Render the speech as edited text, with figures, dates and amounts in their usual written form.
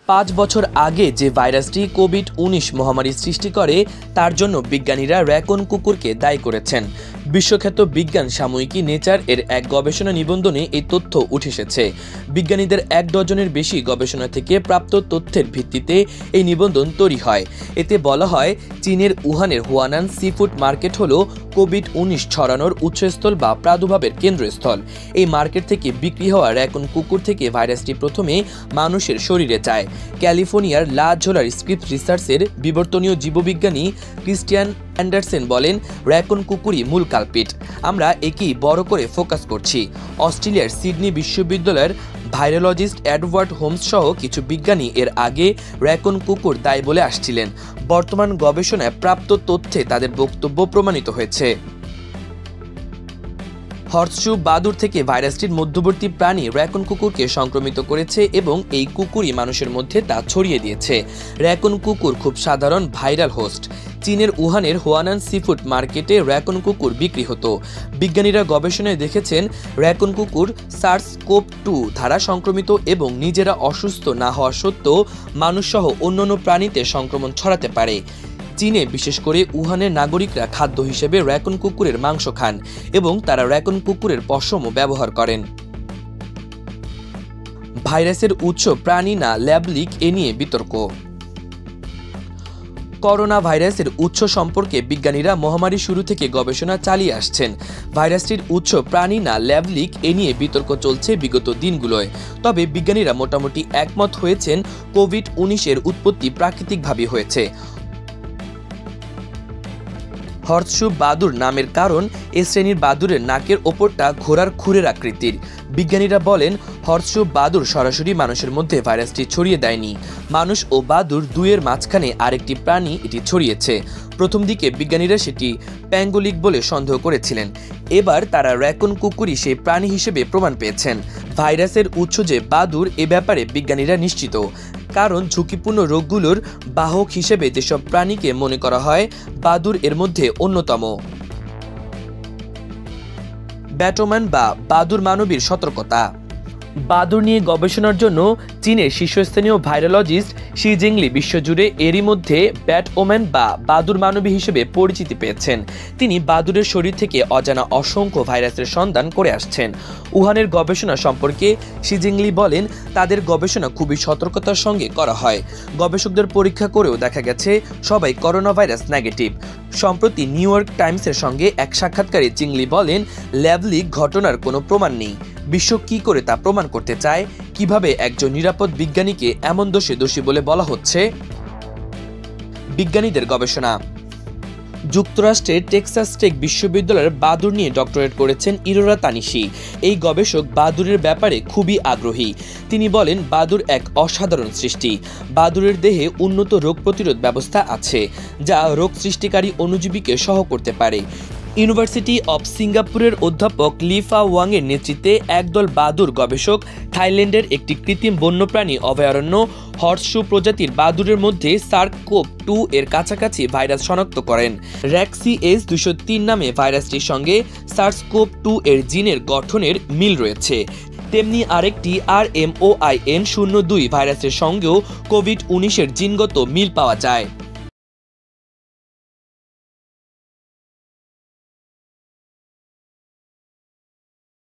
5 বছর আগে যে ভাইরাসটি কোভিড-19 মহামারী সৃষ্টি করে তার জন্য বিজ্ঞানীরা র্যাকুন কুকুরকে দায়ী করেছেন। বিশ্বখ্যাত বিজ্ঞান সাময়িকী নেচার এর এক গবেষণা নিবন্ধনে এই তথ্য উঠে এসেছে। বিজ্ঞানীদের 1 ডজনের বেশি গবেষণা থেকে প্রাপ্ত তথ্যের ভিত্তিতে এই নিবন্ধন তৈরি হয়। এতে বলা হয়, চীনের উহানের হুয়ানান সিফুড মার্কেট হল কোভিড-19 ছড়ানোর উৎসস্থল বা প্রাদুর্ভাবের কেন্দ্রস্থল। এই মার্কেট থেকে বিক্রি হওয়া র্যাকুন কুকুর থেকে ভাইরাসটি প্রথমে মানুষের শরীরে যায়। ক্যালিফোর্নিয়ার লা জোলার স্ক্রিপ্ট রিসার্চের বিবর্তনীয় জীববিজ্ঞানী ক্রিস্টিয়ান অ্যান্ডারসন বলেন, র্যাকুন কুকুরই মূল কালপিট। আমরা একেই বড় করে ফোকাস করছি। অস্ট্রেলিয়ার সিডনি বিশ্ববিদ্যালয়ের ভাইরোলজিস্ট এডওয়ার্ড হোমস সহ কিছু বিজ্ঞানী এর আগে র্যাকুন কুকুর দায়ী বলে আসছিলেন। বর্তমান গবেষণায় প্রাপ্ত তথ্যে তাদের বক্তব্য প্রমাণিত হয়েছে। হর্সশু বাদুড় থেকে ভাইরাসটির মধ্যবর্তী প্রাণী র্যাকুন কুকুরকে সংক্রমিত করেছে এবং এই কুকুরই মানুষের মধ্যে তা ছড়িয়ে দিয়েছে। র্যাকুন কুকুর খুব সাধারণ ভাইরাল হোস্ট। চীনের উহানের হুয়ানান সিফুড মার্কেটে র্যাকুন কুকুর বিক্রি হতো। বিজ্ঞানীরা গবেষণায় দেখেছেন, র্যাকুন কুকুর SARS-CoV-2 দ্বারা সংক্রমিত এবং নিজেরা অসুস্থ না হওয়া সত্ত্বেও মানুষসহ অন্যান্য প্রাণীতে সংক্রমণ ছড়াতে পারে। চীনে বিশেষ করে উহানের নাগরিকরা খাদ্য হিসেবে র্যাকুন কুকুরের মাংস খান এবং তারা র্যাকুন কুকুরের পশমও ব্যবহার করেন। ভাইরাসের উৎস প্রাণী না ল্যাব লিক এ নিয়ে বিতর্ক। করোনা ভাইরাসের উৎস সম্পর্কে বিজ্ঞানীরা মহামারী শুরু থেকে গবেষণা চালিয়ে আসছেন। ভাইরাসটির উৎস প্রাণী না ল্যাব লিক এ নিয়ে বিতর্ক চলছে বিগত দিনগুলোয়। তবে বিজ্ঞানীরা মোটামুটি একমত হয়েছেন, কোভিড-19 এর উৎপত্তি প্রাকৃতিকভাবে হয়েছে। হর্সশু বাদুড় নামের কারণ, এ শ্রেণীর বাদুড়ের নাকের ওপরটা ঘোড়ার খুরের আকৃতির। বিজ্ঞানীরা বলেন, হর্সশু বাদুড় সরাসরি মানুষের মধ্যে ভাইরাসটি ছড়িয়ে দেয়নি। মানুষ ও বাদুড় দুইয়ের মাঝখানে আরেকটি প্রাণী এটি ছড়িয়েছে। প্রথম দিকে বিজ্ঞানীরা সেটি প্যাঙ্গোলিক বলে সন্দেহ করেছিলেন। এবার তারা র্যাকুন কুকুরই সেই প্রাণী হিসেবে প্রমাণ পেয়েছেন। ভাইরাসের উৎস যে বাদুড় এ ব্যাপারে বিজ্ঞানীরা নিশ্চিত, কারণ ঝুঁকিপূর্ণ রোগগুলোর বাহক হিসেবে যেসব প্রাণীকে মনে করা হয়, বাদুড় এর মধ্যে অন্যতম। ব্যাটোম্যান বা বাদুড় মানবীর সতর্কতা। বাদুড় নিয়ে গবেষণার জন্য চীনের শীর্ষস্থানীয় ভাইরোলজিস্ট শি জিংলি বিশ্বজুড়ে এরই মধ্যে ব্যাটওম্যান বা বাদুড় মানবী হিসেবে পরিচিতি পেয়েছেন। তিনি বাদুড়ের শরীর থেকে অজানা অসংখ্য ভাইরাসের সন্ধান করে আসছেন। উহানের গবেষণা সম্পর্কে শি জিংলি বলেন, তাদের গবেষণা খুবই সতর্কতার সঙ্গে করা হয়। গবেষকদের পরীক্ষা করেও দেখা গেছে সবাই করোনা ভাইরাস নেগেটিভ। সম্প্রতি নিউ ইয়র্ক টাইমসের সঙ্গে এক সাক্ষাৎকারে জিংলি বলেন, ল্যাব লিক ঘটনার কোনো প্রমাণ নেই। বিশ্ব কি করে তা প্রমাণ করতে চায়? কিভাবে একজন নিরাপদ বিজ্ঞানীকে এমন দোষী বলে বলা হচ্ছে? বিজ্ঞানীদের গবেষণা। যুক্তরাষ্ট্রের টেক্সাস টেক বিশ্ববিদ্যালয়ের বাদুড় নিয়ে ডক্টরেট করেছেন ইরোরা তানিশি। এই গবেষক বাদুড়ের ব্যাপারে খুবই আগ্রহী। তিনি বলেন, বাদুড় এক অসাধারণ সৃষ্টি। বাদুড়ের দেহে উন্নত রোগ প্রতিরোধ ব্যবস্থা আছে, যা রোগ সৃষ্টিকারী অণুজীবীকে সহ করতে পারে। ইউনিভার্সিটি অব সিঙ্গাপুরের অধ্যাপক লি ফা ওয়াং এর নেতৃত্বে একদল বাদুড় গবেষক থাইল্যান্ডের একটি কৃত্রিম বন্যপ্রাণী অভয়ারণ্য হর্সশু প্রজাতির বাদুড়ের মধ্যে SARS-CoV-2 এর কাছাকাছি ভাইরাস শনাক্ত করেন। RACS-203 নামে ভাইরাসটির সঙ্গে SARS-CoV-2 এর জিনের গঠনের মিল রয়েছে। তেমনি আরেকটি RMOIN02 ভাইরাসের সঙ্গেও কোভিড-19 এর জিনগত মিল পাওয়া যায়।